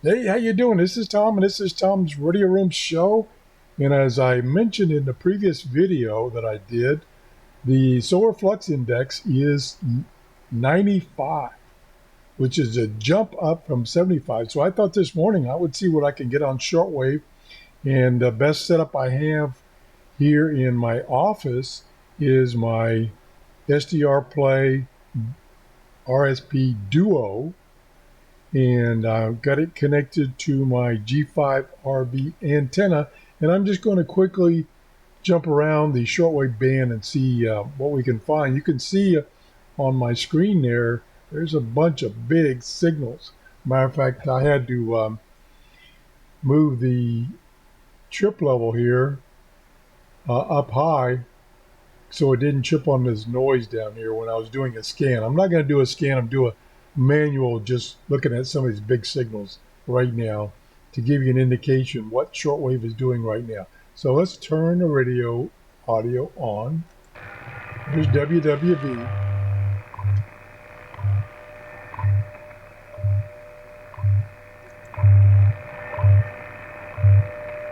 Hey, how you doing? This is Tom, and this is Tom's Radio Room Show. And as I mentioned in the previous video that I did, the solar flux index is 95, which is a jump up from 75. So I thought this morning I would see what I can get on shortwave. And the best setup I have here in my office is my SDR Play RSP Duo, and I've got it connected to my G5RB antenna, and I'm just going to quickly jump around the shortwave band and see what we can find. You can see on my screen there's a bunch of big signals. Matter of fact, I had to move the trip level here up high so it didn't trip on this noise down here when I was doing a scan. I'm not going to do a scan, I'm doing a manual, just looking at some of these big signals right now to give you an indication what shortwave is doing right now. So let's turn the radio audio on. Here's WWV.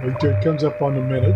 Wait till it comes up on the minute.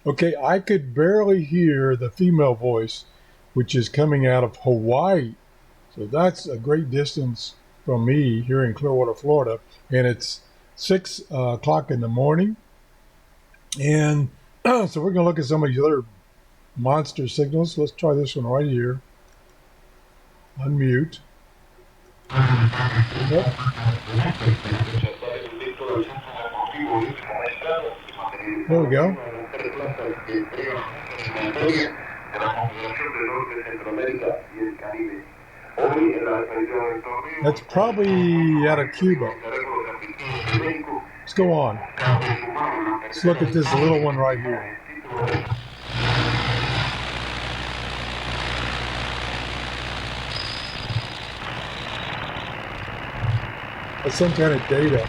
Okay, I could barely hear the female voice, which is coming out of Hawaii. So that's a great distance from me here in Clearwater, Florida. And it's 6 o'clock in the morning. And so we're going to look at some of these other monster signals. Let's try this one right here. Unmute. Yep. There we go. That's probably out of Cuba. Let's go on. Let's look at this little one right here. That's some kind of data.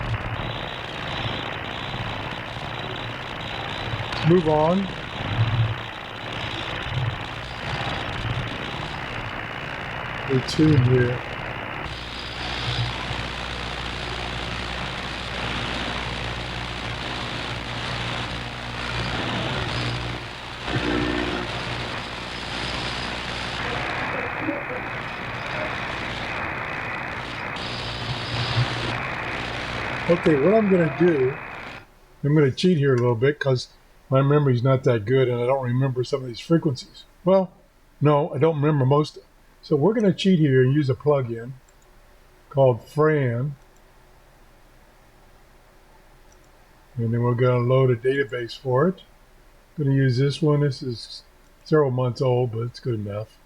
Let's move on. The tune here. Okay, what I'm going to do, I'm going to cheat here a little bit because my memory's not that good and I don't remember some of these frequencies. Well, no, I don't remember most of them. So we're going to cheat here and use a plugin called Fran. And then we're going to load a database for it. I'm going to use this one. This is several months old, but it's good enough.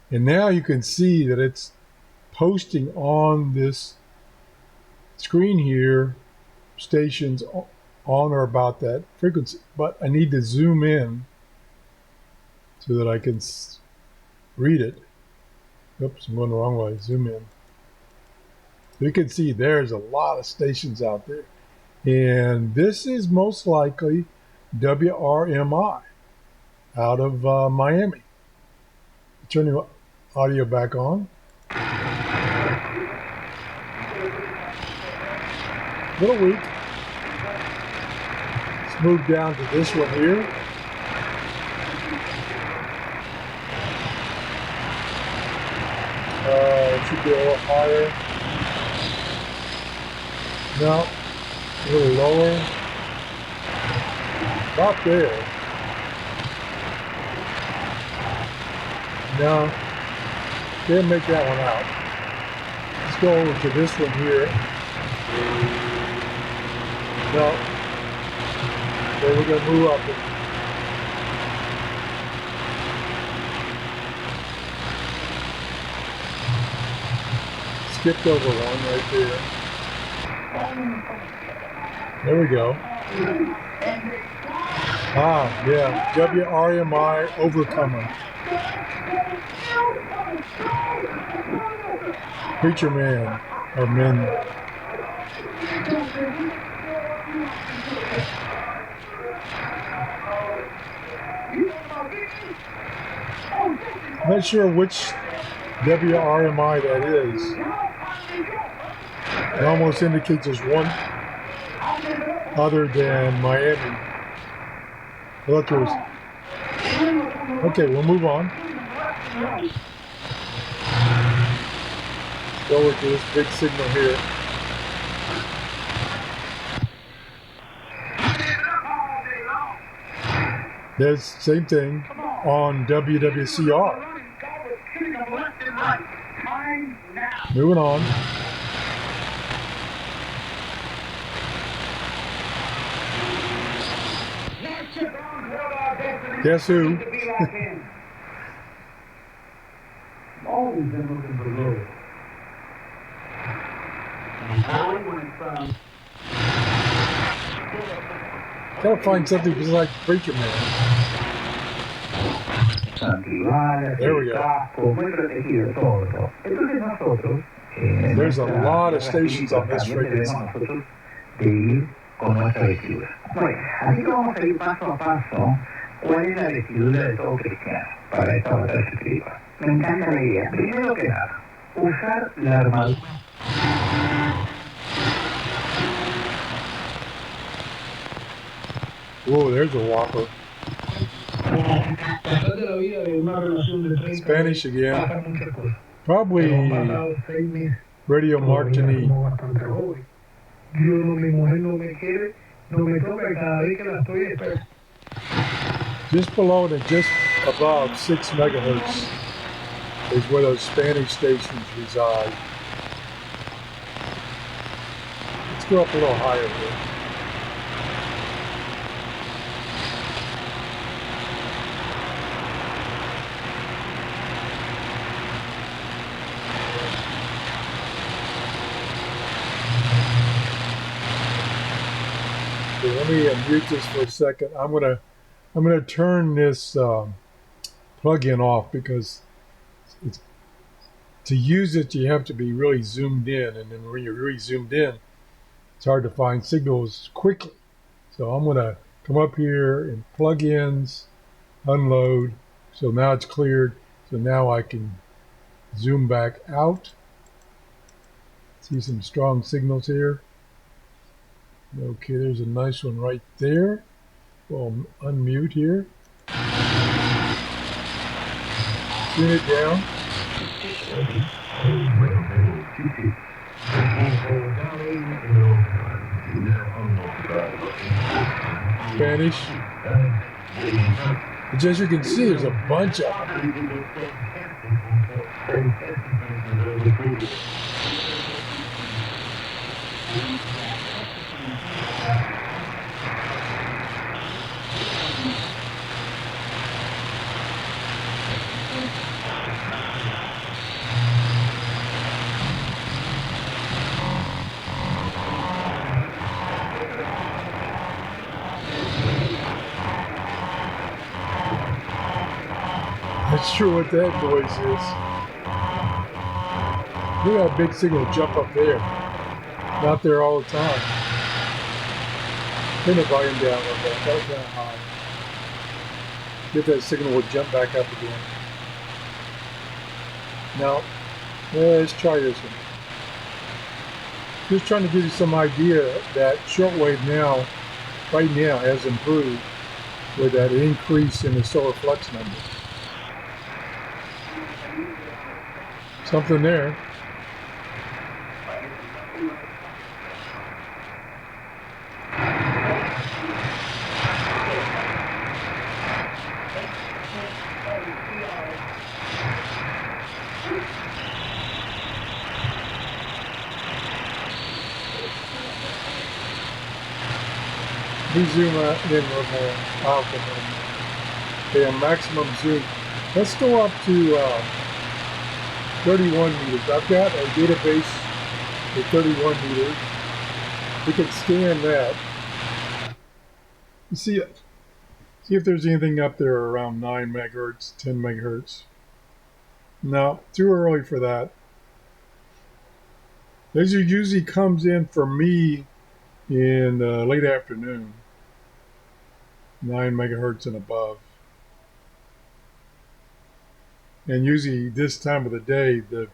And now you can see that it's posting on this screen here stations on or about that frequency. But I need to zoom in so that I can read it. Oops, I'm going the wrong way. Zoom in. So you can see there's a lot of stations out there. And this is most likely WRMI out of Miami. Turn the audio back on. A little weak. Let's move down to this one here. It should be a little higher. No, a little lower. About there. No, can't make that one out. Let's go over to this one here. No. So we're going to move up. Skipped over one right there. There we go. Ah, yeah, WRMI Overcomer. Preacher Man, or men. I'm not sure which WRMI that is. It almost indicates there's one other than Miami. Look, there's. Okay, we'll move on. Go over to this big signal here. There's same thing on WWCR. Moving on. Guess who? Gotta find something just like Preacher Man. There we go. There's a lot of stations on this frequency. Con nuestra vestidura. Bueno, así que vamos a ir paso a paso cuál es la vestidura de todo cristiano para esta batalla espiritual. Me encanta la idea. Primero que nada, usar la armadura. Whoa, there's a whopper. Spanish again. Probably Radio Martini. Just below and just above 6 megahertz is where those Spanish stations reside. Let's go up a little higher here. Okay, let me mute this for a second. I'm gonna turn this plug-in off because to use it you have to be really zoomed in, and then when you're really zoomed in, it's hard to find signals quickly. So I'm gonna come up here in plug-ins, unload. So now it's cleared. So now I can zoom back out. See some strong signals here. Okay, there's a nice one right there. We'll unmute here. Tune it down. Spanish. But as you can see, there's a bunch of them. Not sure what that noise is. Look at that big signal jump up there. Not there all the time. Turn the volume down a little bit. That was kind of high. Get that signal will jump back up again. Now, let's try this one. Just trying to give you some idea that shortwave now, right now, has improved with that increase in the solar flux number. Something there. We zoom out in a little more. Okay, maximum zoom. Let's go up to 31 meters. I've got a database for 31 meters. we could scan that. See if there's anything up there around 9 megahertz, 10 megahertz. No, too early for that. Laser usually comes in for me in late afternoon, 9 megahertz and above. And usually this time of the day, the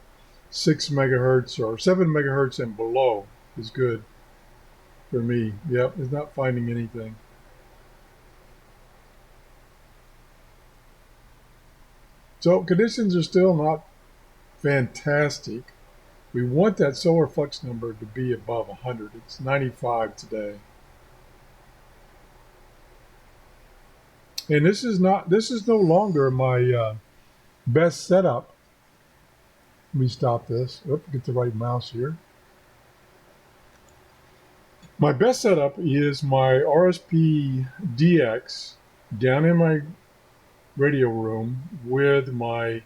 6 megahertz or 7 megahertz and below is good for me. Yep, it's not finding anything. So conditions are still not fantastic. We want that solar flux number to be above 100. It's 95 today. And this is no longer my best setup. Let me stop this. Get the right mouse here. My best setup is my RSP DX down in my radio room with my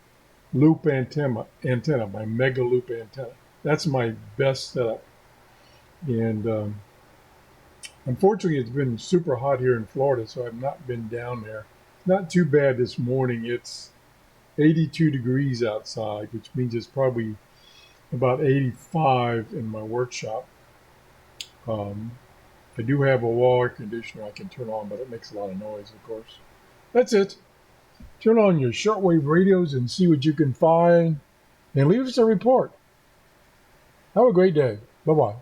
loop antenna, my mega loop antenna. That's my best setup. And unfortunately, it's been super hot here in Florida, so I've not been down there. Not too bad this morning. It's 82 degrees outside, which means it's probably about 85 in my workshop. I do have a wall air conditioner I can turn on, but it makes a lot of noise, of course. That's it. Turn on your shortwave radios and see what you can find, and leave us a report. Have a great day. Bye-bye.